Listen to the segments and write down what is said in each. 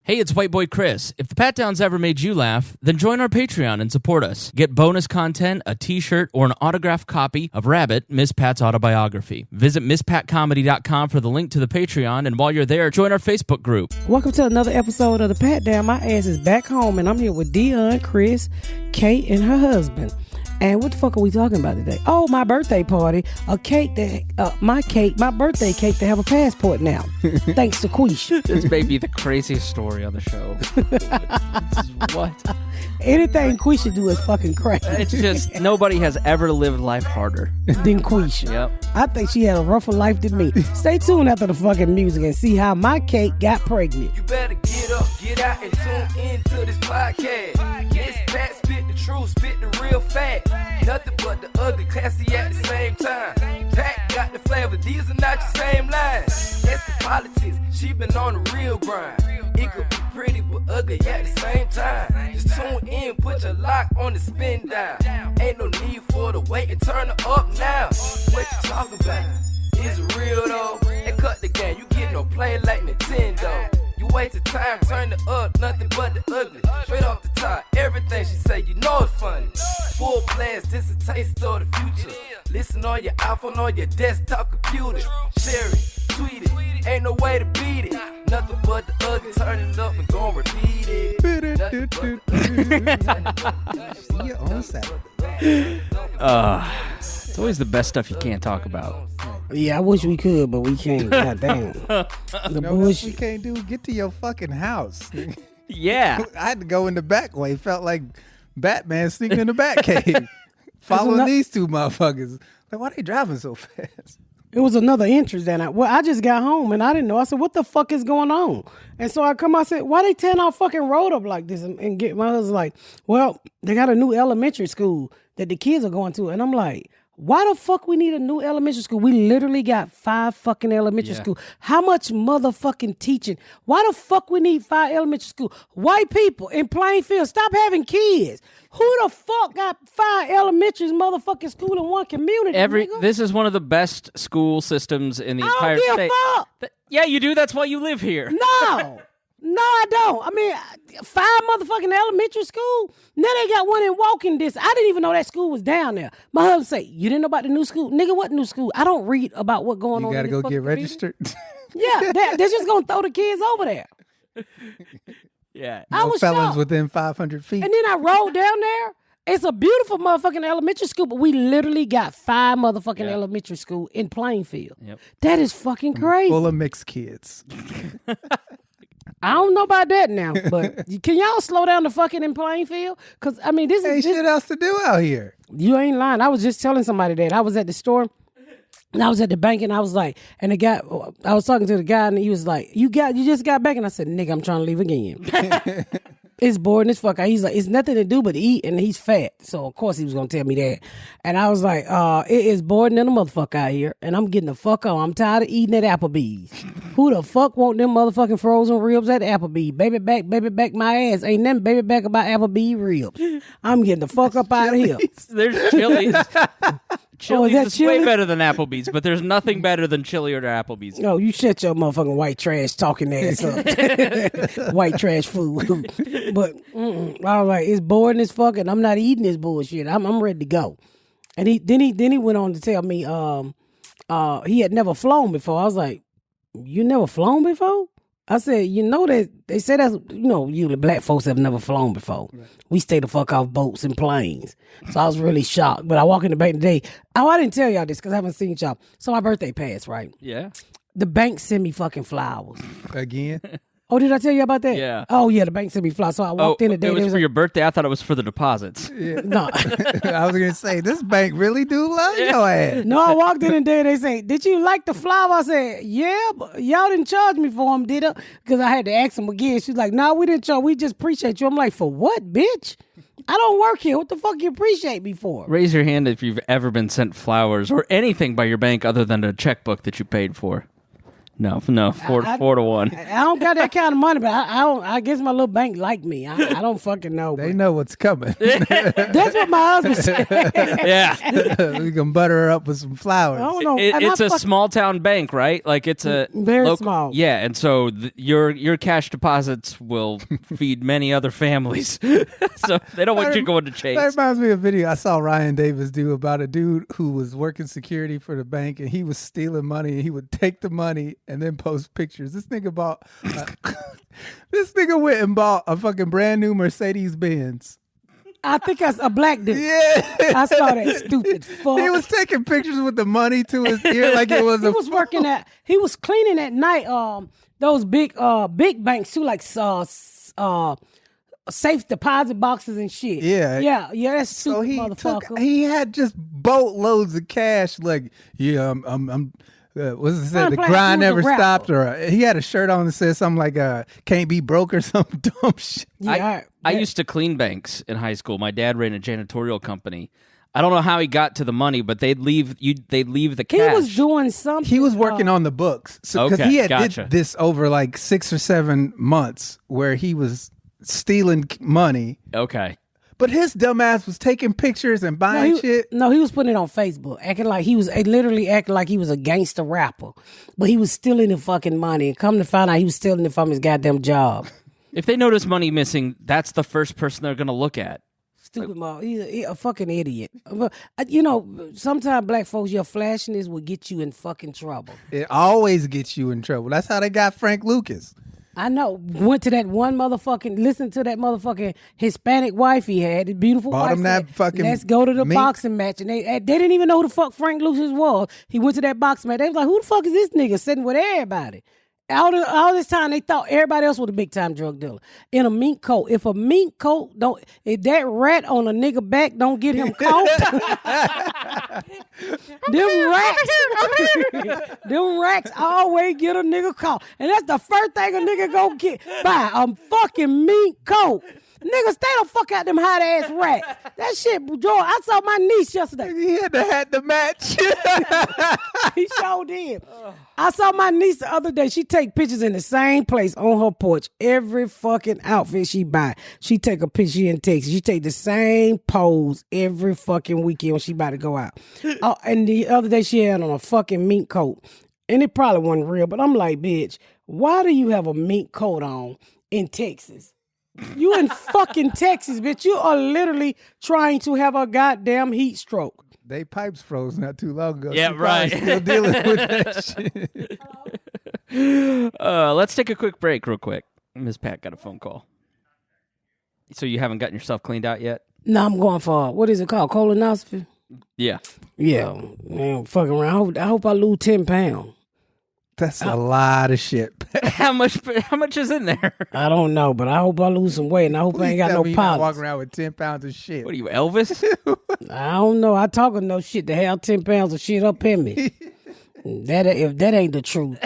Hey, it's White Boy Chris. If the Pat Downs ever made you laugh, then join our Patreon and support us. Get bonus content, a t-shirt, or an autographed copy of Rabbit, Miss Pat's autobiography. Visit MissPatComedy.com for the link to the Patreon, and while you're there, join our Facebook group. Welcome to another episode of the Pat Down. My ass is back home, and I'm here with Dion, Chris, Kate, and her husband. And what the fuck are we talking about today? Oh, my birthday party. A cake that, my birthday cake to have a passport now. Thanks to Quisha. This may be the craziest story on the show. What? Anything Quisha do is fucking crazy. It's just, nobody has ever lived life harder than Quisha. Yep. I think she had a rougher life than me. Stay tuned after the fucking music and see how my cake got pregnant. You better get up, get out, and tune into this podcast. This Pat spit the truth, spit the real fact. Nothing but the ugly, classy at the same time. Pat got the flavor, these are not your same lines. That's the politics, she been on the real grind. It could be pretty but ugly at the same time. Just tune in, put your lock on the spin down. Ain't no need for the wait and turn it up now. What you talking about? Is it real though? And cut the game, you get no play like Nintendo. You wasted time, turn it up, nothing but the ugly. Straight off the top, everything she say, you know it's funny. Full blast, this a taste of the future. Listen on your iPhone, on your desktop computer. Share it, tweet it, ain't no way to beat it. Nothing but the ugly, turn it up and gon' repeat it. See your own Saturday. It's always the best stuff you can't talk about. Yeah, I wish we could, but we can't. God damn. The What we can't do, get to your fucking house. Yeah. I had to go in the back way. Felt like Batman sneaking in the back cave. Following these two motherfuckers. Like, why they driving so fast? It was another entrance that I just got home and I didn't know. I said, what the fuck is going on? And so I said, why they tearing our fucking road up like this? And get my husband like, well, they got a new elementary school that the kids are going to. And I'm like, why the fuck we need a new elementary school? We literally got 5 fucking elementary school. How much motherfucking teaching? Why the fuck we need 5 elementary school? White people in Plainfield, stop having kids. Who the fuck got 5 elementary motherfucking school in one community? Nigga? This is one of the best school systems in the entire I don't state. give a fuck. Yeah, you do. That's why you live here. No. No, I don't. I mean, 5 motherfucking elementary school. Now they got one in walking distance. I didn't even know that school was down there. My husband say, you didn't know about the new school? Nigga, what new school? I don't read about what going on. You gotta go get registered. Yeah, they're just gonna throw the kids over there. Yeah. I was felons shocked. within 500 feet. And then I rode down there. It's a beautiful motherfucking elementary school, but we literally got 5 motherfucking elementary school in Plainfield. Yep. That is fucking crazy. Full of mixed kids. I don't know about that now, but can y'all slow down the fucking in Plainfield? Because, I mean, this Ain't is... shit else to do out here. You ain't lying. I was just telling somebody that. I was at the store, and I was at the bank, and I was like... And the guy... I was talking to the guy, and he was like, you just got back? And I said, nigga, I'm trying to leave again. It's boring as fuck. He's like, it's nothing to do but eat, and he's fat. So, of course, he was going to tell me that. And I was like, it is boring than a motherfucker out here, and I'm getting the fuck on. I'm tired of eating at Applebee's. Who the fuck want them motherfucking frozen ribs at Applebee's? Baby back my ass. Ain't nothing baby back about Applebee's ribs. I'm getting the fuck up out of here. There's Chili's. Chili's that is Chili's? way better than Applebee's, but there's nothing better than Chili or Applebee's. No, you shut your motherfucking white trash talking ass up. White trash food. But I was like, it's boring as fuck, and I'm not eating this bullshit. I'm ready to go. And he went on to tell me he had never flown before. I was like, you never flown before? I said, you know that they say that's, usually black folks have never flown before. Right. We stay the fuck off boats and planes. So I was really shocked. But I walk in the bank today. Oh, I didn't tell y'all this because I haven't seen y'all. So my birthday passed, right? Yeah. The bank sent me fucking flowers. Again? Oh, did I tell you about that? Yeah. Oh, yeah, the bank sent me flowers. So I walked in today. It was for your birthday? I thought it was for the deposits. Yeah. No. I was going to say, this bank really do love your ass. No, I walked in today. They say, did you like the flower? I said, yeah, but y'all didn't charge me for them, did it? Because I had to ask them again. She's like, no, we didn't charge. We just appreciate you. I'm like, for what, bitch? I don't work here. What the fuck you appreciate me for? Raise your hand if you've ever been sent flowers or anything by your bank other than a checkbook that you paid for. No, 4-1. I don't got that kind of money, but I don't. I guess my little bank like me. I don't fucking know. They but know what's coming. That's what my husband said. Yeah. We can butter her up with some flowers. I don't know. And It's I a small town bank, right? Like it's a Very small. Yeah, and so your cash deposits will feed many other families. So they don't want you going to That Chase. reminds me of a video I saw Ryan Davis do about a dude who was working security for the bank and he was stealing money and he would take the money and then post pictures. This nigga bought this nigga went and bought a fucking brand new Mercedes Benz. I think that's a black dude. Yeah. I saw that stupid fuck. He was taking pictures with the money to his ear like it was He was working he was cleaning at night. Those big banks too, like safe deposit boxes and shit. Yeah. That's so stupid motherfucker. he had just boatloads of cash. Like, yeah, I'm what's it say? I'm The playing grind Who's the never Rapper. stopped. Or he had a shirt on that said something like "Can't be broke" or some dumb shit. I used to clean banks in high school. My dad ran a janitorial company. I don't know how he got to the money, but they'd leave the cash. He was doing something. He was working on the books because Okay, he had gotcha. did this over like 6 or 7 months where he was stealing money. Okay. But his dumbass was taking pictures and buying shit. No, he was putting it on Facebook, acting like he was literally acting like he was a gangster rapper, but he was stealing the fucking money. And come to find out, he was stealing it from his goddamn job. If they notice money missing, that's the first person they're going to look at. Stupid mother. He's a fucking idiot. But, sometimes black folks, your flashiness will get you in fucking trouble. It always gets you in trouble. That's how they got Frank Lucas. I know. Went to that one listened to that motherfucking Hispanic wife he had, the beautiful Bought wife. him that said, fucking let's go to the mink. boxing match. And they didn't even know who the fuck Frank Lucas was. He went to that boxing match. They was like, who the fuck is this nigga sitting with everybody? All this time they thought everybody else was a big time drug dealer in a mink coat. If a mink coat if that rat on a nigga back don't get him caught, them rats always get a nigga caught, and that's the first thing a nigga go get by a fucking mink coat. Nigga, stay the fuck out them hot ass rats. That shit, Joe. I saw my niece yesterday. He had the hat to match. He sure did. I saw my niece the other day. She take pictures in the same place on her porch. Every fucking outfit she buy, she take a picture in Texas. She take the same pose every fucking weekend when she about to go out. And the other day she had on a fucking mink coat. And it probably wasn't real, but I'm like, bitch, why do you have a mink coat on in Texas? You in fucking Texas, bitch. You are literally trying to have a goddamn heat stroke. They pipes froze not too long ago. Yeah, She probably right. Still dealing with that shit. Let's take a quick break real quick. Miss Pat got a phone call. So you haven't gotten yourself cleaned out yet? No, I'm going for, what is it called? Colonoscopy? Yeah. Yeah. Man, fucking around. I hope I lose 10 pounds. That's a lot of shit. How much is in there? I don't know, but I hope I lose some weight, and I hope I ain't got no Please tell me you're not polyps. walking around with 10 pounds of shit. What are you, Elvis? I don't know. I talk enough shit to have 10 pounds of shit up in me. If that ain't the truth.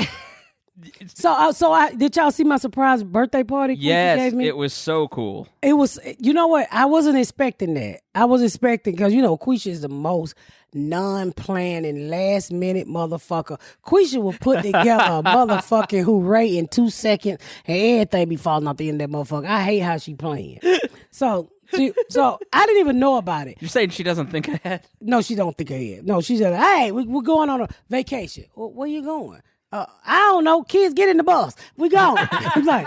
So did y'all see my surprise birthday party? Quisha Yes, gave me? it was so cool. It was, you know what? I wasn't expecting that. I was expecting, because, Quisha is the most non-planning, last-minute motherfucker. Quisha will put together a motherfucking hooray in 2 seconds, and everything be falling off the end of that motherfucker. I hate how she playing. So I didn't even know about it. You're saying she doesn't think ahead? No, she don't think ahead. No, she said, hey, we're going on a vacation. Where you going? I don't know. Kids, get in the bus. We going. He's like,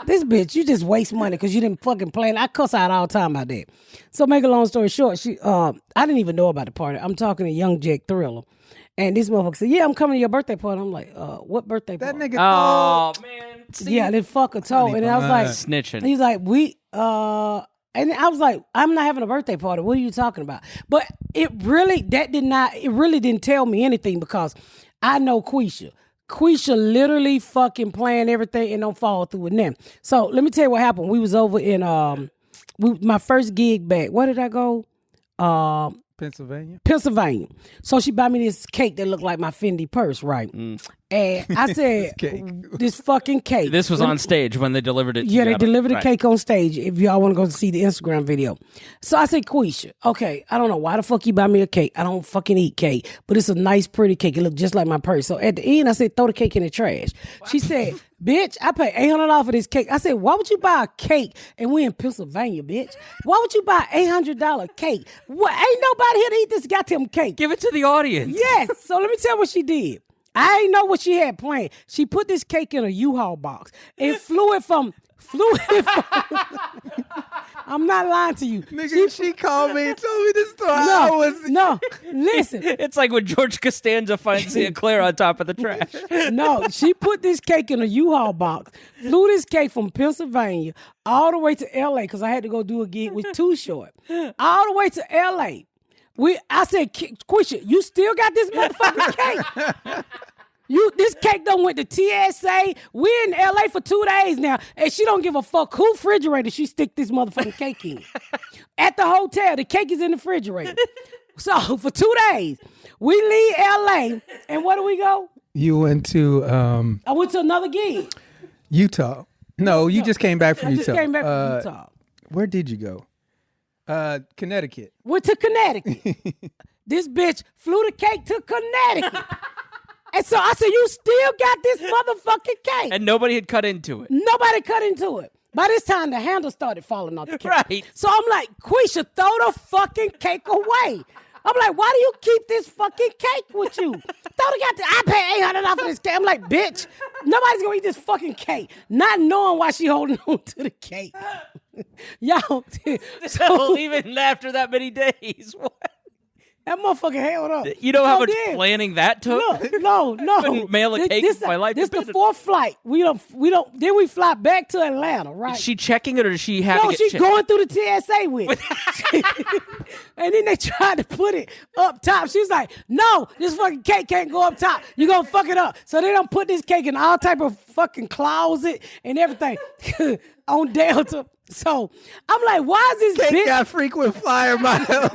this bitch, you just waste money because you didn't fucking plan. I cuss out all the time about that. So make a long story short, I didn't even know about the party. I'm talking to Young Jack Thriller. And this motherfucker said, yeah, I'm coming to your birthday party. I'm like, what birthday That party? nigga Oh, man. See? Yeah, this fucker told. And I was like, Snitching. he's like, and I was like, I'm not having a birthday party. What are you talking about? But it really didn't tell me anything, because I know Quisha. Quisha literally fucking plan everything and don't follow through with them. So let me tell you what happened. We was over in my first gig back. Where did I go? Pennsylvania. Pennsylvania. So she bought me this cake that looked like my Fendi purse, right? And I said, this fucking cake. This was on stage when they delivered it to Yeah, you. they delivered the Right. cake on stage. If y'all want to go see the Instagram video. So I said, Quisha, okay, I don't know why the fuck you buy me a cake. I don't fucking eat cake, but it's a nice, pretty cake. It looked just like my purse. So at the end, I said, throw the cake in the trash. She said, bitch, I paid $800 for this cake. I said, why would you buy a cake and we in Pennsylvania, bitch? Why would you buy $800 cake? What? Ain't nobody here to eat this goddamn cake. Give it to the audience. Yes. So let me tell you what she did. I ain't know what she had planned. She put this cake in a U-Haul box and flew it from I'm not lying to you. Nigga, she called me and told me this story. No, listen. It's like when George Costanza finds the eclair on top of the trash. No, she put this cake in a U-Haul box, flew this cake from Pennsylvania all the way to L.A. because I had to go do a gig with Too Short. All the way to L.A. I said, Quisha, you still got this motherfucking cake? This cake done went to TSA. We're in LA for 2 days now, and she don't give a fuck who refrigerator she stick this motherfucking cake in. At the hotel, the cake is in the refrigerator. So for 2 days, we leave LA, and where do we go? You went to I went to another gig. Utah. No, you just came back from I Utah. just came back from Utah. Where did you go? Connecticut. Went to Connecticut. This bitch flew the cake to Connecticut. And so I said, you still got this motherfucking cake. And nobody had cut into it. Nobody cut into it. By this time, the handle started falling off the cake. Right. So I'm like, Quisha, throw the fucking cake away. I'm like, why do you keep this fucking cake with you? I paid $800 for this cake. I'm like, bitch, nobody's gonna eat this fucking cake. Not knowing why she holding on to the cake. Yo, So even after that many days, what? that motherfucker held up. You know how much then, planning that took? No. Couldn't mail a cake if my life This the depended- fourth flight. We don't. Then we fly back to Atlanta, right? Is she checking it or does she have No, to get she's checked? going through the TSA with it. And then they tried to put it up top. She's like, no, this fucking cake can't go up top. You're going to fuck it up. So they don't put this cake in all type of fucking closet and everything on Delta. So I'm like, why is this Cake bitch? got frequent flyer miles.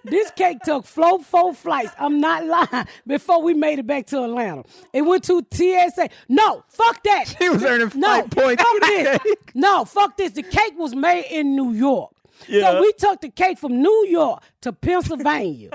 This cake took 4 flights. I'm not lying. Before we made it back to Atlanta, it went to TSA. No, fuck that. She was earning flight points Fuck for the this. cake. No, fuck this. The cake was made in New York. Yeah. So we took the cake from New York to Pennsylvania,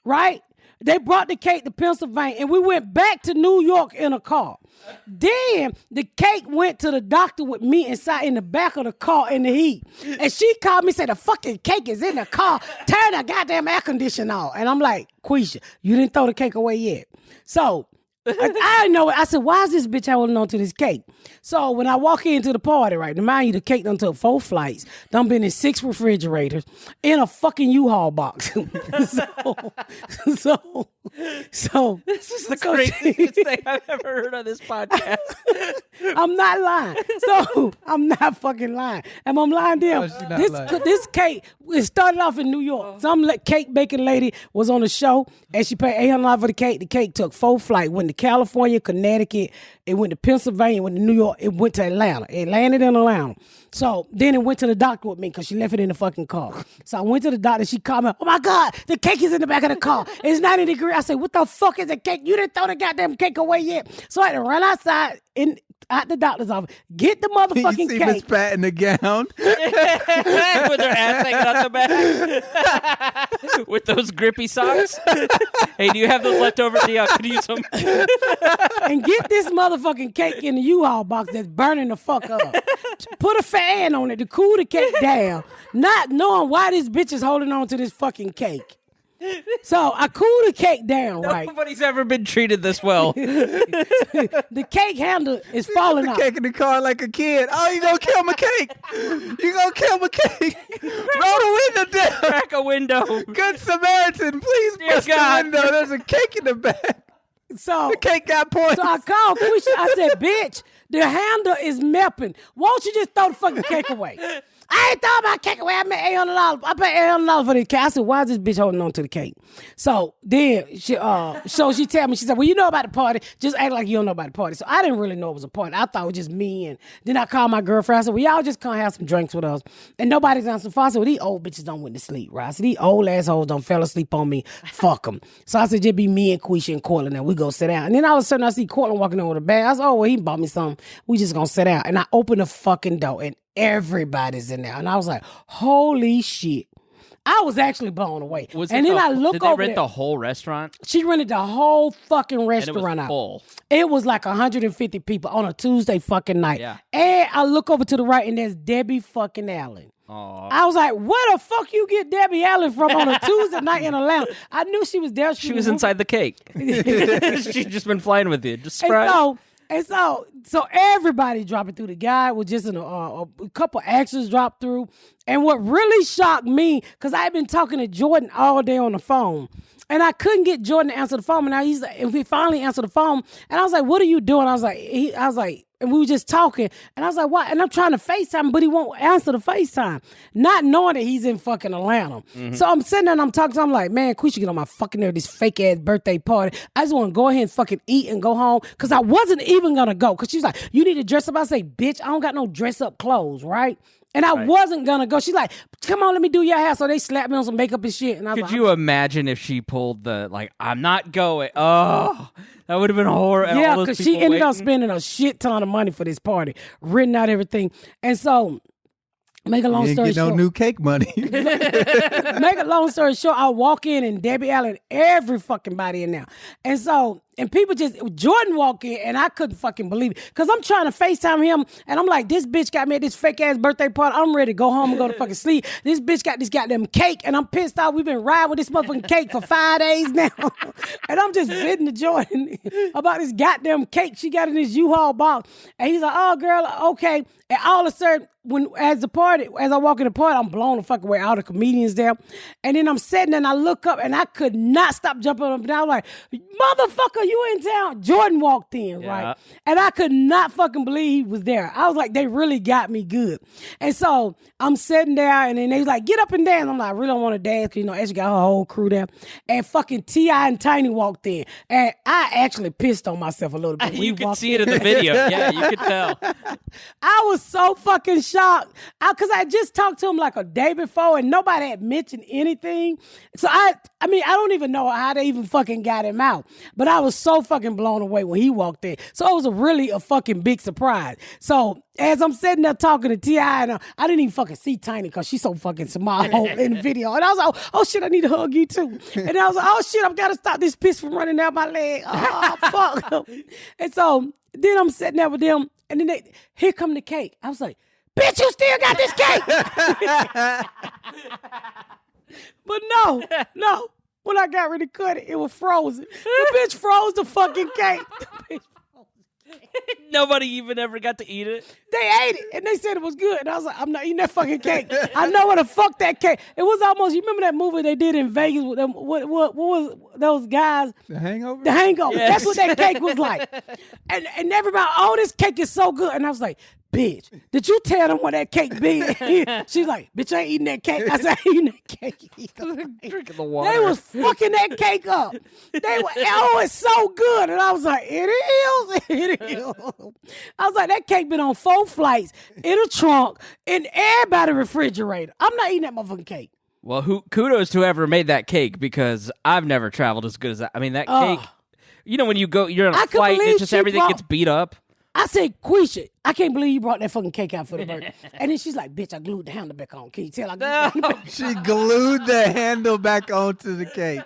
right? They brought the cake to Pennsylvania, and we went back to New York in a car. Then the cake went to the doctor with me inside in the back of the car in the heat. And she called me and said, the fucking cake is in the car. Turn the goddamn air conditioner on. And I'm like, Quisha, you didn't throw the cake away yet. So I know it. I said, why is this bitch holding on to this cake? So when I walk into the party, right, to mind you, the cake done took 4 flights, done been in 6 refrigerators, in a fucking U-Haul box. So This is the craziest thing I've ever heard on this podcast. I'm not lying. So I'm not fucking lying. And I'm lying to No, him. she's not lying. This cake, it started off in New York. Some cake baking lady was on the show, and she paid $800 for the cake. The cake took 4 flights, went to California, Connecticut, it went to Pennsylvania, went to New York, it went to Atlanta. It landed in Atlanta. So then it went to the doctor with me because she left it in the fucking car. So I went to the doctor. She called me, oh my God, the cake is in the back of the car. It's 90 degrees. I said, what the fuck is the cake? You didn't throw the goddamn cake away yet. So I had to run outside at the doctor's office, get the You motherfucking see Miss cake. Pat in the gown. With her ass hanging out the back. With those grippy socks. Hey, do you have those left over? Yeah, could use them. And get this motherfucking cake in the U-Haul box that's burning the fuck up. Put a fan on it to cool the cake down, not knowing why this bitch is holding on to this fucking cake. So I cooled the cake down, right? Nobody's ever been treated this well. The cake handle is falling The off. cake in the car like a kid. Oh, you gonna kill my cake? You gonna kill my cake? Roll the window down. Crack a window. Good Samaritan, please Dear bust the God. window. There's a cake in the back. So The cake got points. I called Quisha. I said, bitch, The handle is melting. Won't you just throw the fucking cake away? I ain't throwing my cake away. I made $800. I paid $800 for the cake. I said, why is this bitch holding on to the cake? So then she tell me, she said, well, you know about the party. Just act like you don't know about the party. So I didn't really know it was a party. I thought it was just me. And then I called my girlfriend. I said, well, y'all just come have some drinks with us. And nobody's answering phone. I said, well, these old bitches don't went to sleep, right? I said, these old assholes don't fell asleep on me. Fuck them. So I said, just be me and Quisha and Cortland and we go sit down. And then all of a sudden I see Cortland walking over the bag. I said, oh, well, he bought me something. We just gonna sit down. And I opened the fucking door and everybody's in there. And I was like, holy shit. I was actually blown away. I look did they over rent there. the whole restaurant? She rented the whole fucking And restaurant it was out. full. It was like 150 people on a Tuesday fucking night. Yeah. And I look over to the right and there's Debbie fucking Allen. Aw. I was like, where the fuck you get Debbie Allen from on a Tuesday night in Atlanta? I knew she was there. She was inside the cake. She'd just been flying with you. Just surprise. So everybody dropping through. The guy was just a couple extras dropped through. And what really shocked me, because I had been talking to Jordan all day on the phone, and I couldn't get Jordan to answer the phone. And he finally answered the phone, and I was like, "What are you doing?" I was like, and we were just talking, and I was like, "Why?" And I'm trying to FaceTime, but he won't answer the FaceTime, not knowing that he's in fucking Atlanta. So I'm sitting there and I'm talking to him, I'm like, man, Quisha get on my fucking nerve, this fake ass birthday party. I just want to go ahead and fucking eat and go home, because I wasn't even gonna go, because she was like, you need to dress up. I say, bitch, I don't got no dress up clothes, right? And I wasn't gonna go. She's like, come on, let me do your hair. So they slapped me on some makeup and shit. And I was Could you imagine if she pulled the, like, I'm not going? Oh, that would have been horrible. yeah, because she ended up spending a shit ton of money for this party, written out everything. And so, make a long You story didn't get short. no new cake money. Make a long story short, I walk in and Debbie Allen, every fucking body in there. And so, and people Jordan walk in and I couldn't fucking believe it. Because I'm trying to FaceTime him and I'm like, this bitch got me at this fake ass birthday party. I'm ready to go home and go to fucking sleep. This bitch got this goddamn cake and I'm pissed off. We've been riding with this motherfucking cake for 5 days now. And I'm just venting to Jordan about this goddamn cake she got in this U-Haul box. And he's like, oh, girl, okay. And all of a sudden, as I walk in the party, I'm blown the fuck away. All the comedians there. And then I'm sitting there and I look up and I could not stop jumping up and down. I'm like, motherfucker, you in town? Jordan walked in, right? And I could not fucking believe he was there. I was like, they really got me good. And so I'm sitting there and then they was like, get up and dance. I'm like, I really don't want to dance because, Ashley got her whole crew there. And fucking T.I. and Tiny walked in. And I actually pissed on myself a little bit. You could see it in the video. Yeah, you could tell. I was so fucking shocked because I just talked to him like a day before and nobody had mentioned anything. So I don't even know how they even fucking got him out. But I was so fucking blown away when he walked in. So it was really a fucking big surprise. So as I'm sitting there talking to T.I., and I didn't even fucking see Tiny because she's so fucking small in the video. And I was like, oh shit, I need to hug you too. And I was like, oh shit, I've got to stop this piss from running down my leg. Oh, fuck. And so then I'm sitting there with them, and then here come the cake. I was like, bitch, you still got this cake? But no. When I got ready to cut it, it was frozen. The bitch froze the fucking cake. The bitch froze the cake. Nobody even ever got to eat it. They ate it, and they said it was good. And I was like, I'm not eating that fucking cake. I know what the fuck that cake. It was almost, you remember that movie they did in Vegas with them, what was those guys? The Hangover? The Hangover. Yes. That's what that cake was like. And everybody, oh, this cake is so good. And I was like, bitch, did you tell them what that cake be? She's like, bitch, I ain't eating that cake. I said, I ain't eating that cake either. Drinking the water. They was fucking that cake up. They were, oh, it's so good. And I was like, it is. I was like, that cake been on 4 flights in a trunk in everybody's refrigerator. I'm not eating that motherfucking cake. Well, kudos to whoever made that cake, because I've never traveled as good as that. I mean, that cake, when you go, you're on a flight and it's just everything gets beat up. I said, Quisha, I can't believe you brought that fucking cake out for the birthday. And then she's like, bitch, I glued the handle back on. Can you tell I glued the handle back on? She glued the handle back onto the cake.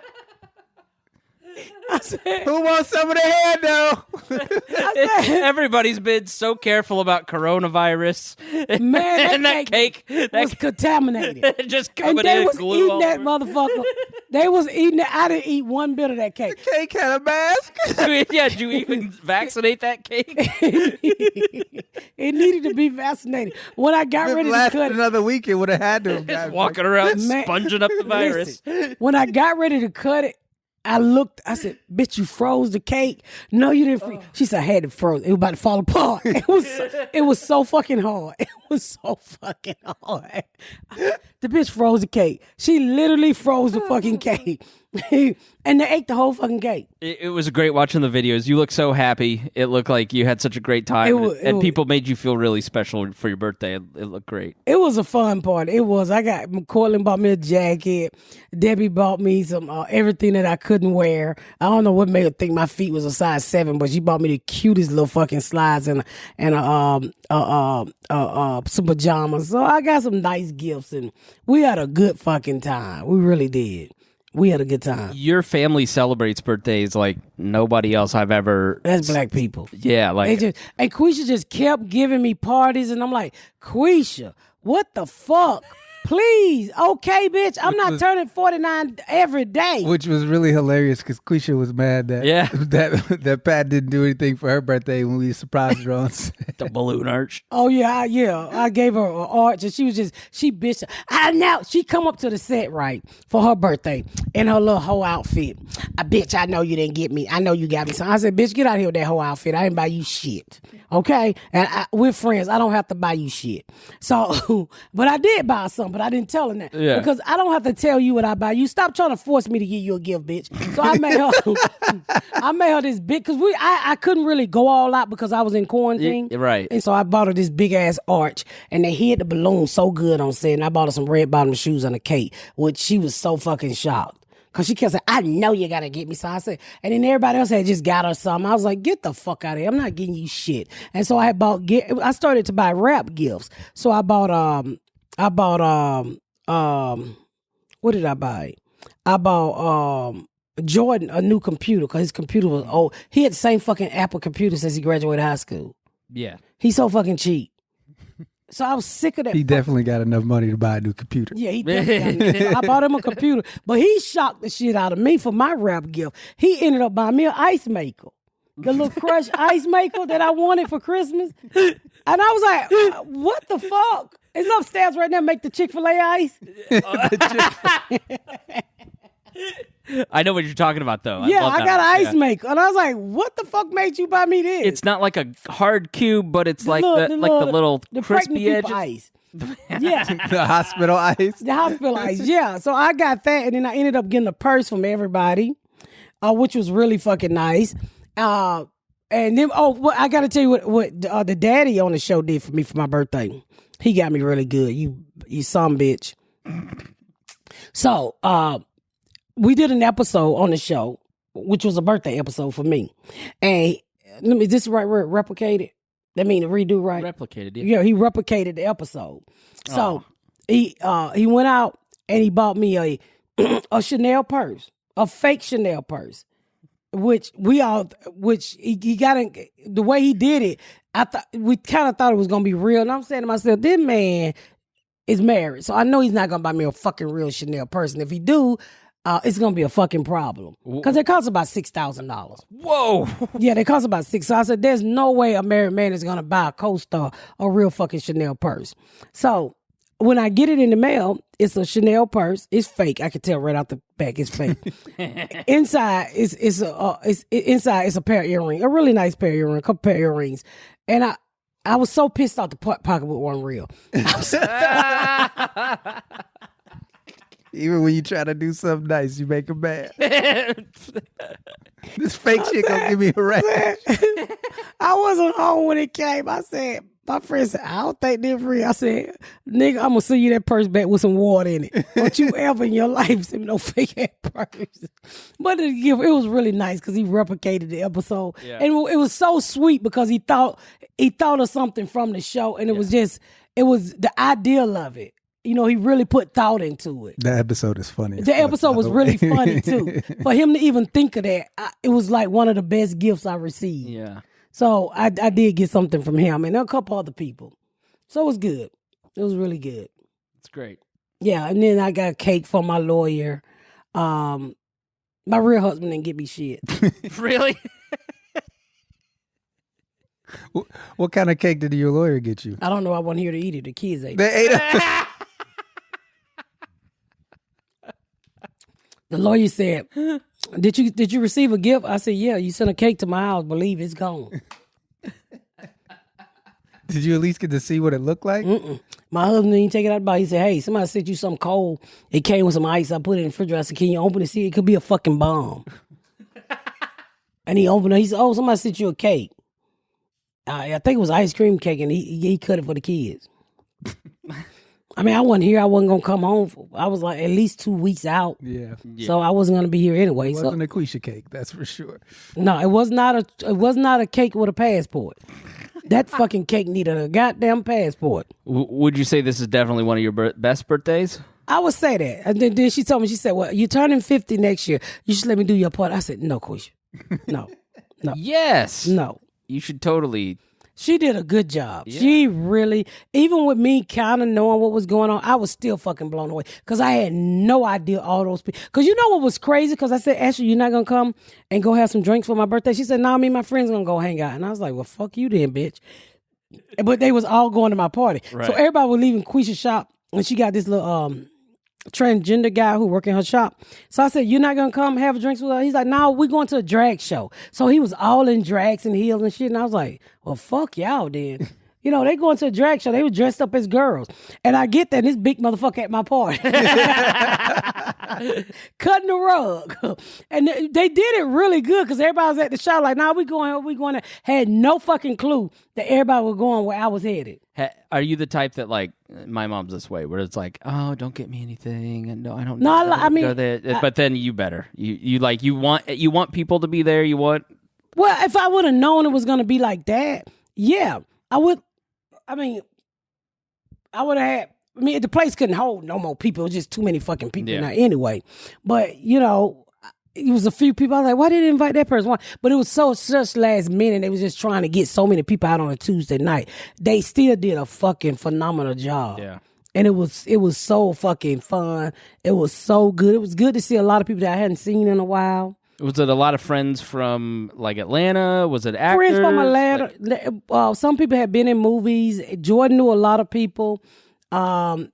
I said, Who wants some of the handle? Everybody's been so careful about coronavirus. man, and that cake was contaminated. just And coming they in was glue eating all that over. motherfucker. They was eating it. I didn't eat one bit of that cake. Cake had a mask. Yeah, did you even vaccinate that cake? It needed to be vaccinated. When I got If ready it to lasted cut it, another week, it would have had to have Just gotten walking around Man, sponging up the virus. listen, when I got ready to cut it, I looked, I said, bitch, you froze the cake. No, you didn't freeze. She said, I had it frozen. It was about to fall apart. It was so fucking hard. It was so fucking hard. The bitch froze the cake. She literally froze the fucking cake. And they ate the whole fucking cake. It was great watching the videos. You look so happy. It looked like you had such a great time. And people made you feel really special for your birthday. It looked great. It was a fun party. It was. Cortland bought me a jacket. Debbie bought me some everything that I couldn't wear. I don't know what made her think my feet was a size 7, but she bought me the cutest little fucking slides and some pajamas. So I got some nice gifts, and we had a good fucking time. We really did. We had a good time. Your family celebrates birthdays like nobody else I've ever. That's black people. Yeah, like and Quisha just kept giving me parties, and I'm like, Quisha, what the fuck? Please, okay, bitch. I'm not turning 49 every day. Which was really hilarious because Quisha was mad that that Pat didn't do anything for her birthday when we surprised her on set. the balloon arch. Oh yeah. I gave her an arch, and she bitched. She come up to the set right for her birthday in her little whole outfit. Bitch, I know you didn't get me. I know you got me something. I said, bitch, get out of here with that whole outfit. I didn't buy you shit. Okay, and we're friends. I don't have to buy you shit. So, but I did buy something. But I didn't tell her that because I don't have to tell you what I buy you. Stop trying to force me to give you a gift, bitch. So I made her this big because I couldn't really go all out because I was in quarantine, right? And so I bought her this big ass arch, and they hid the balloon so good on set. And I bought her some red bottom shoes and a cake, which she was so fucking shocked. Cause she kept saying, I know you gotta get me. So I said, and then everybody else had just got her something. I was like, get the fuck out of here. I'm not getting you shit. And so I started to buy rap gifts. So I bought what did I buy? I bought Jordan a new computer because his computer was old. He had the same fucking Apple computer since he graduated high school. Yeah. He's so fucking cheap. So I was sick of that. He definitely got enough money to buy a new computer. Yeah, he definitely got I bought him a computer. But he shocked the shit out of me for my rap gift. He ended up buying me an ice maker. The little Crush ice maker that I wanted for Christmas. And I was like, what the fuck? It's upstairs right now. Make the Chick-fil-A ice. I know what you're talking about, though. Yeah, I got an ice maker. And I was like, what the fuck made you buy me this? It's not like a hard cube, but it's like the little crispy edge. Ice. Yeah. The hospital ice. The hospital ice, yeah. So I got that, and then I ended up getting a purse from everybody, which was really fucking nice. And then, I got to tell you what the daddy on the show did for me for my birthday. He got me really good. You some bitch. So, we did an episode on the show, which was a birthday episode for me. And is this the right word? Replicated? That mean to redo, right? Replicated, yeah. Yeah, he replicated the episode. So he went out and he bought me a Chanel purse, a fake Chanel purse, which he got in, the way he did it. We kind of thought it was gonna be real, and I'm saying to myself, this man is married, so I know he's not gonna buy me a fucking real Chanel purse. And if he do, it's gonna be a fucking problem because it costs about $6,000. Whoa! Yeah, they cost about $6,000. So I said, there's no way a married man is gonna buy a co-star a real fucking Chanel purse. So when I get it in the mail, it's a Chanel purse. It's fake. I can tell right out the back it's fake. Inside it's a pair of earrings, a really nice pair of earrings, a couple pair of earrings, and I was so pissed off the pocketbook wasn't real. Even when you try to do something nice, you make them mad. This fake shit gonna give me a rash. I wasn't home when it came. I said, my friend said, I don't think they're real. I said, nigga, I'm gonna send you that purse back with some water in it. Don't you ever in your life send me no fake ass purse. But it was really nice because he replicated the episode. Yeah. And it was so sweet because he thought of something from the show, and it was the ideal of it. You know, he really put thought into it. The episode is funny. The episode was really funny, too. For him to even think of that, it was like one of the best gifts I received. Yeah. So I did get something from him and a couple other people. So it was good. It was really good. It's great. Yeah, and then I got cake from my lawyer. My real husband didn't get me shit. Really? What kind of cake did your lawyer get you? I don't know. I wasn't here to eat it. The kids ate it. They ate it. The lawyer said, Did you receive a gift? I said, yeah. You sent a cake to my house. Believe it's gone. Did you at least get to see what it looked like? My husband didn't take it out of the box. He said, hey, somebody sent you something cold. It came with some ice. I put it in the refrigerator. I said, can you open it? See, it could be a fucking bomb. And he opened it. He said, oh, somebody sent you a cake. I think it was ice cream cake, and he cut it for the kids. I mean, I wasn't here. I wasn't going to come home. I was like at least 2 weeks out. Yeah. So I wasn't going to be here anyway. It wasn't a Quisha cake, that's for sure. No, it was not a cake with a passport. That fucking cake needed a goddamn passport. Would you say this is definitely one of your best birthdays? I would say that. And then she told me, she said, well, you're turning 50 next year. You should let me do your part. I said, no, Quisha. No. Yes. No. You should totally. She did a good job. Yeah. She really, even with me kind of knowing what was going on, I was still fucking blown away because I had no idea all those people. Because you know what was crazy? Because I said, Ashley, you're not going to come and go have some drinks for my birthday? She said, no, me and my friends going to go hang out. And I was like, well, fuck you then, bitch. But they was all going to my party. Right. So everybody was leaving Quisha's shop, and she got this little transgender guy who work in her shop. So I said, you're not gonna come have drinks with her? He's like, no, we're going to a drag show. So he was all in drags and heels and shit. And I was like, well, fuck y'all then. You know, they going to a drag show. They were dressed up as girls. And I get that, this big motherfucker at my party. Cutting the rug. And they did it really good because everybody was at the show like, nah, we going to. Had no fucking clue that everybody was going where I was headed. Are you the type that, like, my mom's this way, where it's like, oh, don't get me anything, and no, I don't. No, I mean, go there. But then you better. You want people to be there. You want. Well, if I would have known it was going to be like that, yeah, I would. I mean, I would have had. I mean, the place couldn't hold no more people. It was just too many fucking people now anyway. But you know, it was a few people. I was like, why didn't they invite that person? Why? But it was such last minute. They was just trying to get so many people out on a Tuesday night. They still did a fucking phenomenal job. Yeah. And it was so fucking fun. It was so good. It was good to see a lot of people that I hadn't seen in a while. Was it a lot of friends from, like, Atlanta? Was it actors? Friends from Atlanta. Some people had been in movies. Jordan knew a lot of people. You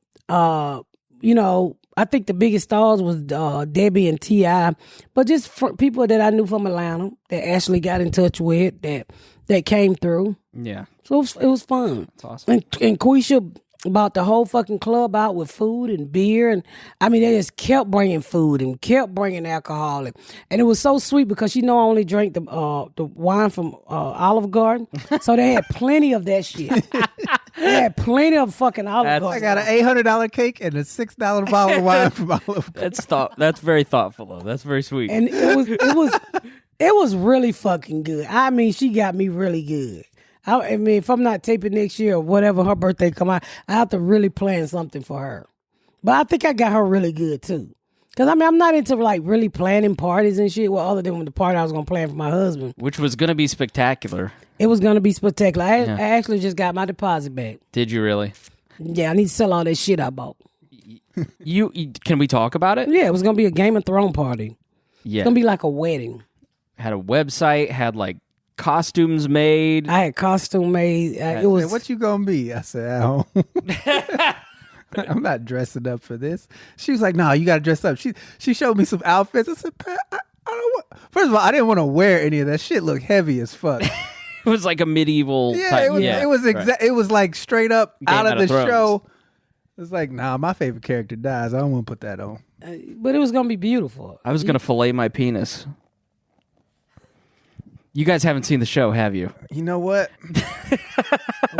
know, I think the biggest stars was Debbie and T.I., but just people that I knew from Atlanta that Ashley got in touch with that came through. Yeah. So it was fun. That's awesome. And Quisha bought the whole fucking club out with food and beer, and I mean they just kept bringing food and kept bringing alcohol, and it was so sweet because I only drank the wine from Olive Garden, so they had plenty of that shit. They had plenty of fucking Olive Garden. I got an $800 cake and a $6 bottle of wine from Olive Garden. That's very thoughtful, though. That's very sweet. And it was really fucking good. I mean, she got me really good. I mean, if I'm not taping next year or whatever her birthday come out, I have to really plan something for her. But I think I got her really good too. Because I mean, I'm not into like really planning parties and shit. Well, other than the party I was going to plan for my husband. Which was going to be spectacular. It was going to be spectacular. I actually just got my deposit back. Did you really? Yeah, I need to sell all that shit I bought. You can we talk about it? Yeah, it was going to be a Game of Thrones party. Yeah. It's going to be like a wedding. Had a website, had like costumes made. I had costume made. It was. Said, what you gonna be? I said, at home. I'm not dressing up for this. She was like, no, you gotta dress up. She showed me some outfits. I said, Pat, I don't want. First of all, I didn't want to wear any of that shit. Looked heavy as fuck. It was like a medieval type. It was it was like straight up out of the Thrones. show. It's like, nah, my favorite character dies. I don't want to put that on. But it was gonna be beautiful. I was gonna fillet my penis. You guys haven't seen the show, have you? You know what?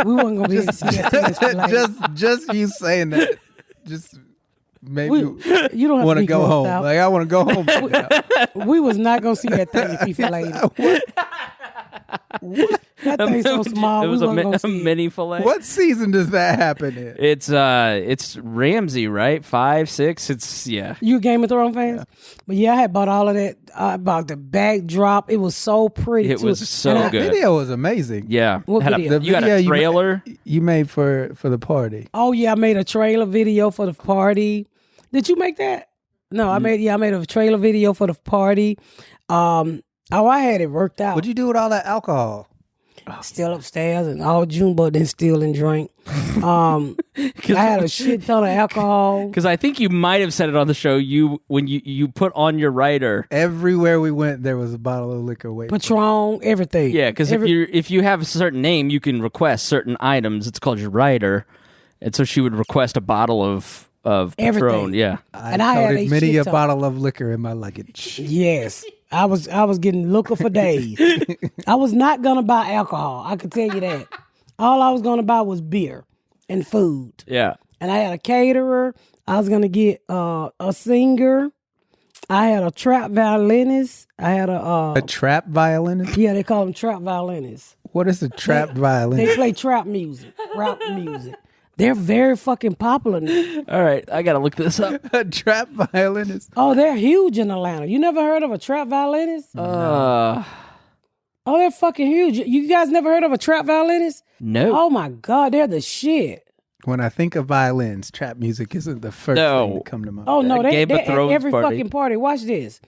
We weren't gonna be able to see that. just you saying that, just maybe You don't have want to to go home. out. Like I want to go home. We was not gonna see that thing if he filleted. That thing's so small. It was we wasn't gonna a see it. mini fillet. What season does that happen in? It's Ramsey, right? 5, 6. It's You a Game of Thrones fans? But yeah, I had bought all of that. I bought the backdrop. It was so pretty. It too. was so And The good. video was amazing. Yeah. What video? You got a trailer? you made for the party. Oh yeah, I made a trailer video for the party. Did you make that? No, I made a trailer video for the party. I had it worked out. What'd you do with all that alcohol? Still upstairs and all Junebug then steal and drink. I had a shit ton of alcohol. Because I think you might have said it on the show. When you put on your rider. Everywhere we went, there was a bottle of liquor waiting. Patron, everything. Yeah, because if you have a certain name, you can request certain items. It's called your rider, and so she would request a bottle of Patron. Everything. Yeah, And I had toted many shit a ton. bottle of liquor in my luggage. Yes. I was getting liquor for days. I was not gonna buy alcohol. I could tell you that. All I was gonna buy was beer and food. yeah. And I had a caterer. I was gonna get a singer. I had a trap violinist. I had A trap violinist? yeah, they call them trap violinists. What is a trap They violinist? play trap music, rap music. They're very fucking popular now. All right, I gotta look this up. A trap violinist? Oh, they're huge in Atlanta. You never heard of a trap violinist? Oh, they're fucking huge. You guys never heard of a trap violinist? No. Oh my God, they're the shit. When I think of violins, trap music isn't the first No. thing to come to mind. Oh no, That they Game of at Thrones every party. fucking party. Watch this.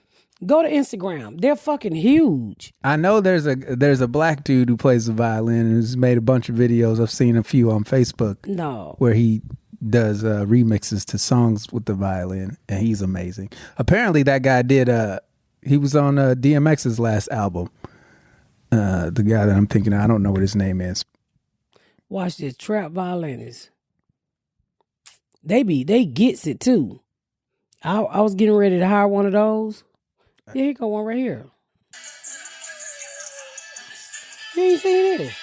Go to Instagram. They're fucking huge. I know there's a black dude who plays the violin and has made a bunch of videos. I've seen a few on Facebook No. where he does remixes to songs with the violin, and he's amazing. Apparently, that guy did. He was on DMX's last album. The guy that I'm thinking of, I don't know what his name is. Watch this. Trap violinists. They gets it too. I was getting ready to hire one of those. Yeah, here go one right here. You ain't seen this.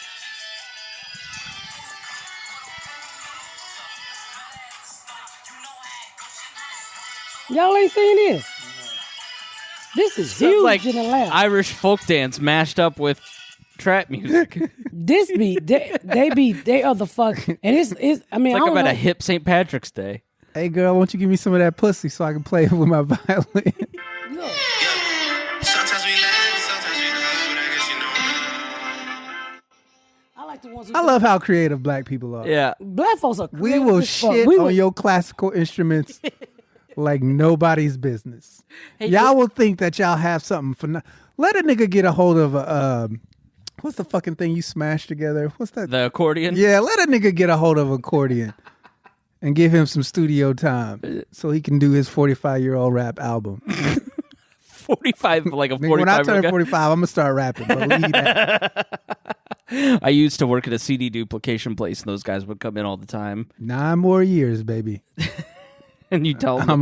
Y'all ain't seen this. This is Sounds huge like in Atlanta. Irish folk dance mashed up with trap music. This be they are the fuck, and it's I mean It's I like don't I'm at know. a hip St. Patrick's Day. Hey girl, why don't you give me some of that pussy so I can play it with my violin? Sometimes we laugh, sometimes we cry, but I guess you know. I like the ones. I love how creative black people are. Yeah. black folks are. We creative will as fuck. shit We on will- your classical instruments like nobody's business. Y'all will think that y'all have something for. Let a nigga get a hold of a. What's the fucking thing you smash together? What's that? The accordion. Yeah, let a nigga get a hold of accordion and give him some studio time so he can do his 45-year-old rap album. 45, like a Nigga, 45. when I turn guy. 45, I'm gonna start rapping. Believe that. I used to work at a CD duplication place, and those guys would come in all the time. 9 more years, baby. And you tell them, I'm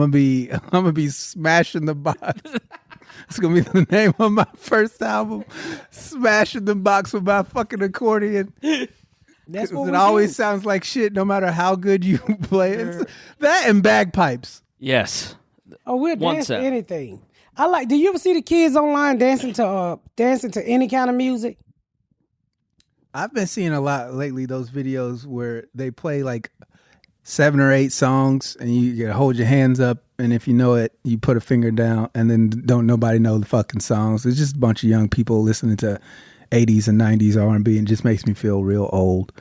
gonna be smashing the box. It's gonna be the name of my first album, Smashing the Box with my fucking accordion. That's what It we always do. sounds like shit, no matter how good you play. It's that and bagpipes. yes. Oh, we'll One dance to set. anything. I like. Do you ever see the kids online dancing to any kind of music? I've been seeing a lot lately those videos where they play like 7 or 8 songs and you gotta hold your hands up, and if you know it, you put a finger down, and then don't nobody know the fucking songs. It's just a bunch of young people listening to 80s and 90s R&B, and it just makes me feel real old.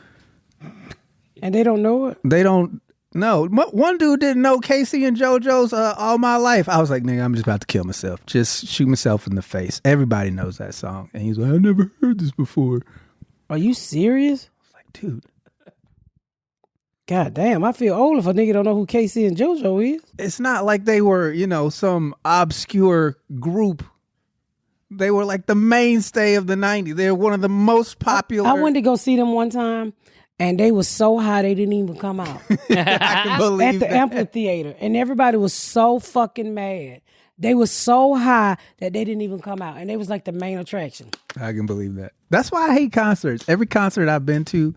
And they don't know it. They don't know. One dude didn't know Casey and JoJo's All My Life. I was like, nigga, I'm just about to kill myself. Just shoot myself in the face. Everybody knows that song. And he's like, I never heard this before. Are you serious? Like, dude, God damn, I feel old if a nigga don't know who Casey and JoJo is. it's not like they were, some obscure group. They were like the mainstay of the 90s. They're one of the most popular. I went to go see them one time, and they were so high they didn't even come out I can believe at the that. amphitheater, and everybody was so fucking mad. They were so high that they didn't even come out, and they was like the main attraction. I can believe that. That's why I hate concerts. Every concert I've been to,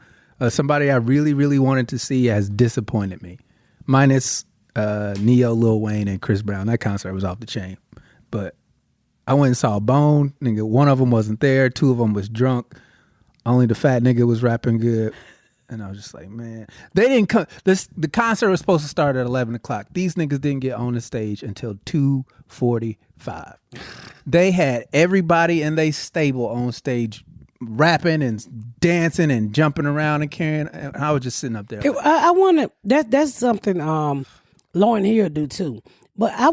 somebody I really, really wanted to see has disappointed me. Minus Neo, Lil Wayne, and Chris Brown. That concert was off the chain. But I went and saw Bone. Nigga, one of them wasn't there. 2 of them was drunk. Only the fat nigga was rapping good. And I was just like, man, they didn't come. The concert was supposed to start at 11 o'clock. These niggas didn't get on the stage until 2:45. They had everybody in they stable on stage rapping and dancing and jumping around and carrying. And I was just sitting up there. I want to. That's something Lauren Hill do too. But I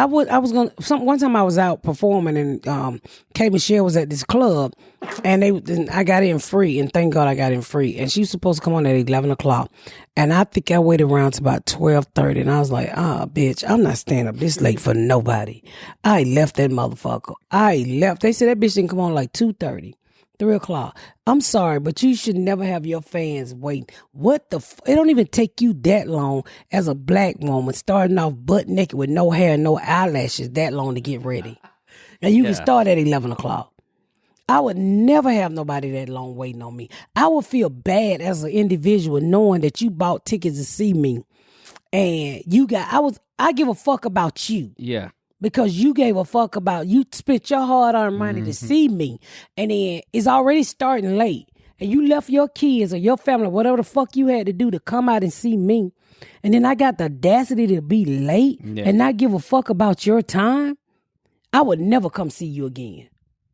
One time I was out performing and K Michelle was at this club and I got in free, and thank God I got in free. And she was supposed to come on at 11 o'clock. And I think I waited around to about 12:30, and I was like, bitch, I'm not staying up this late for nobody. I left that motherfucker. They said that bitch didn't come on like 2:30. 3 o'clock. I'm sorry, but you should never have your fans wait. What the it don't even take you that long as a black woman starting off butt naked with no hair, no eyelashes that long to get ready. And you can start at 11 o'clock. I would never have nobody that long waiting on me. I would feel bad as an individual knowing that you bought tickets to see me and I give a fuck about you. Yeah. Because you gave a fuck about, you spent your hard-earned money to see me, and then it's already starting late, and you left your kids or your family, whatever the fuck you had to do to come out and see me, and then I got the audacity to be late and not give a fuck about your time. I would never come see you again.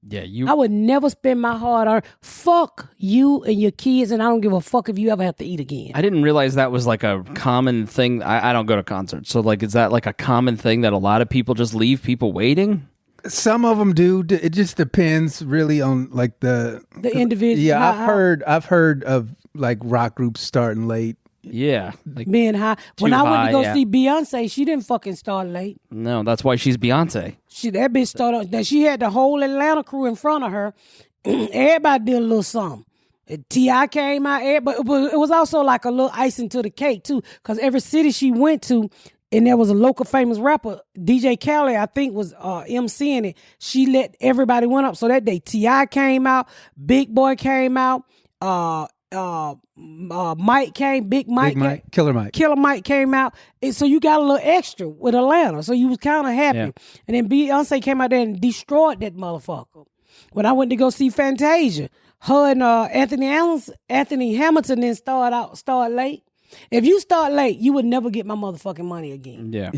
Yeah, I would never spend my hard-earned. Fuck you and your kids, and I don't give a fuck if you ever have to eat again. I didn't realize that was like a common thing. I don't go to concerts, so like, is that like a common thing that a lot of people just leave people waiting? Some of them do. It just depends really on like the individual. Yeah, I've heard of like rock groups starting late. Yeah, like being high. When I went to go see Beyonce, she didn't fucking start late. No, that's why she's Beyonce. That bitch started. That she had the whole Atlanta crew in front of her. Everybody did a little something. T.I. came out, but it was also like a little icing to the cake too, because every city she went to, and there was a local famous rapper, DJ Khaled, I think was MCing it. She let everybody went up. So that day, T.I. came out, Big Boy came out, Mike came, Killer Mike came out, and so you got a little extra with Atlanta, so you was kind of happy. And then Beyonce came out there and destroyed that motherfucker. When I went to go see Fantasia, her and Anthony Hamilton didn't start late. If you start late, you would never get my motherfucking money again. Yeah.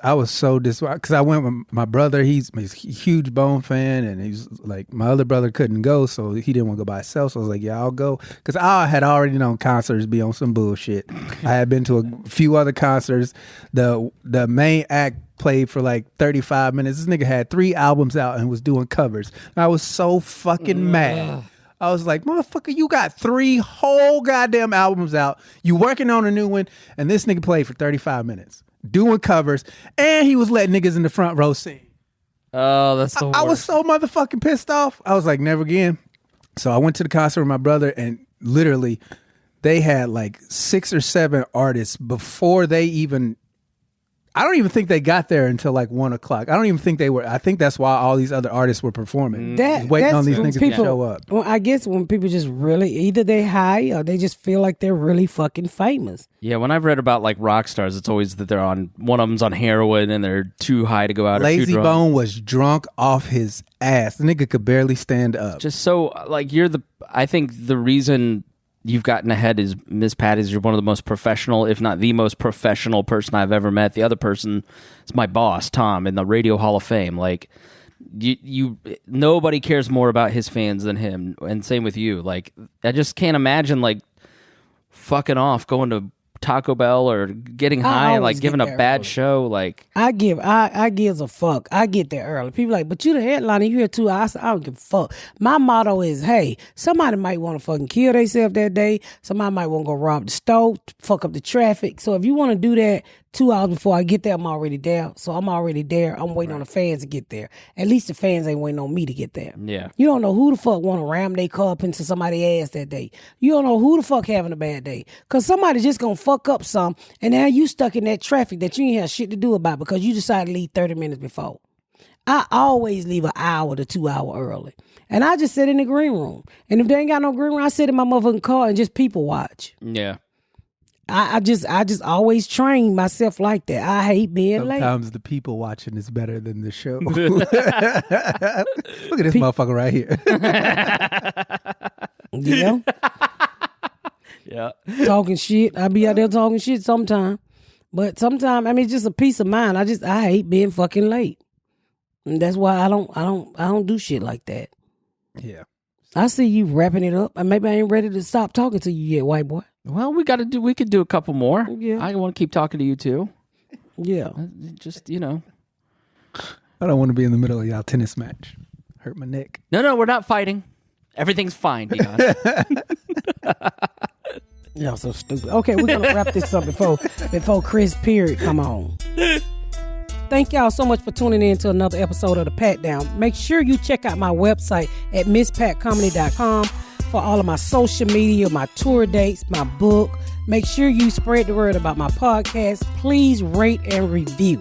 I was so disappointed because I went with my brother. He's a huge Bone fan, and he's like, my other brother couldn't go, so he didn't want to go by himself. So I was like, yeah, I'll go, because I had already known concerts be on some bullshit. I had been to a few other concerts. The main act played for like 35 minutes. This nigga had 3 albums out and was doing covers. I was so fucking mad. I was like, motherfucker, you got 3 whole goddamn albums out. You working on a new one, and this nigga played for 35 minutes doing covers, and he was letting niggas in the front row sing. Oh, that's the worst. I was so motherfucking pissed off. I was like, never again. So I went to the concert with my brother, and literally they had like 6 or 7 artists before they even... I don't even think they got there until like 1 o'clock. I don't even think they were. I think that's why all these other artists were performing. Waiting on these niggas to show up. Well, I guess when people just really, either they high or they just feel like they're really fucking famous. Yeah, when I've read about like rock stars, it's always that one of them's on heroin and they're too high to go out. Lazy Bone was drunk off his ass. The nigga could barely stand up. Just so like I think the reason you've gotten ahead is Miss Pat is you're one of the most professional, if not the most professional person I've ever met. The other person is my boss, Tom, in the Radio Hall of Fame. Like you nobody cares more about his fans than him, and same with you. Like I just can't imagine like fucking off, going to Taco Bell or getting high and like giving a bad show. Like I gives a fuck. I get there early. People like, but you the headliner, you here 2 hours. I don't give a fuck. My motto is, hey, somebody might want to fucking kill themselves that day. Somebody might want to go rob the store, fuck up the traffic. So if you want to do that 2 hours before I get there, I'm already there. So I'm already there. I'm waiting on the fans to get there. At least the fans ain't waiting on me to get there. Yeah. You don't know who the fuck want to ram their car up into somebody's ass that day. You don't know who the fuck having a bad day. Because somebody just going to fuck up some, and now you stuck in that traffic that you ain't have shit to do about because you decided to leave 30 minutes before. I always leave an hour to 2 hours early. And I just sit in the green room. And if they ain't got no green room, I sit in my motherfucking car and just people watch. Yeah. I just always train myself like that. I hate being late. Sometimes the people watching is better than the show. Look at this motherfucker right here. You know? Yeah. Talking shit. I be out there talking shit sometime. But sometimes, I mean, it's just a peace of mind. I hate being fucking late. And that's why I don't do shit like that. Yeah. I see you wrapping it up, and maybe I ain't ready to stop talking to you yet, white boy. Well, we could do a couple more. Yeah. I want to keep talking to you too. Yeah. Just, you know. I don't want to be in the middle of y'all tennis match. Hurt my neck. No, we're not fighting. Everything's fine, Dion. Y'all so stupid. Okay, we're gonna wrap this up before Chris Period come on. Thank y'all so much for tuning in to another episode of The Pat Down. Make sure you check out my website at misspatcomedy.com for all of my social media, my tour dates, my book. Make sure you spread the word about my podcast. Please rate and review.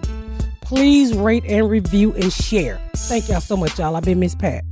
Please rate and review and share. Thank y'all so much, y'all. I've been Miss Pat.